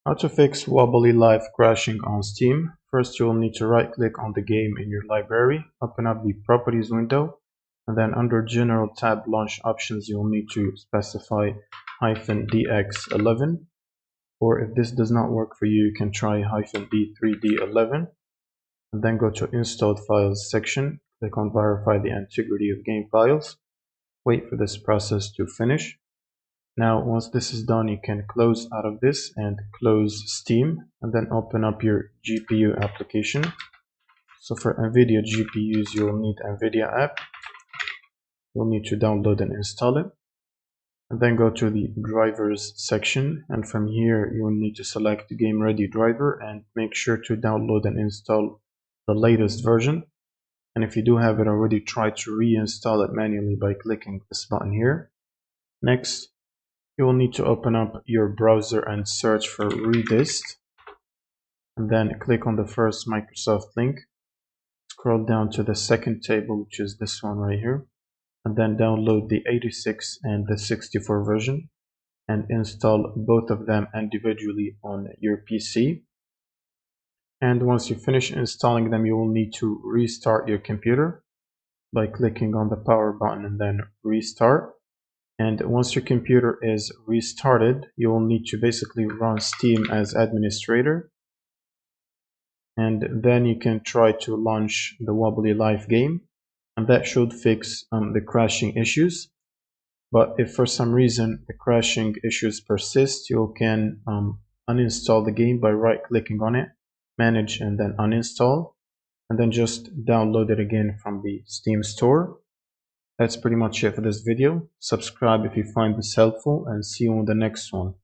How to fix Wobbly Life crashing on Steam. First, you will need to right click on the game in your library, open up the properties window, and then under general tab launch options you will need to specify -dx11, or if this does not work for you, you can try -d3d11, and then go to installed files section, click on verify the integrity of game files, wait for this process to finish. Now, once this is done, you can close out of this and close Steam, and then open up your GPU application. So for NVIDIA GPUs, you'll need NVIDIA app. You'll need to download and install it. And then go to the drivers section, and from here you'll need to select the game ready driver and make sure to download and install the latest version. And if you do have it already, try to reinstall it manually by clicking this button here. Next, you will need to open up your browser and search for Redist, and then click on the first Microsoft link. Scroll down to the second table, which is this one right here, and then download the 86 and the 64 version and install both of them individually on your PC. And once you finish installing them, you will need to restart your computer by clicking on the power button and then restart. And once your computer is restarted, you will need to basically run Steam as administrator. And then you can try to launch the Wobbly Life game. And that should fix the crashing issues. But if for some reason the crashing issues persist, you can uninstall the game by right-clicking on it, manage, and then uninstall. And then just download it again from the Steam store. That's pretty much it for this video. Subscribe if you find this helpful, and see you on the next one.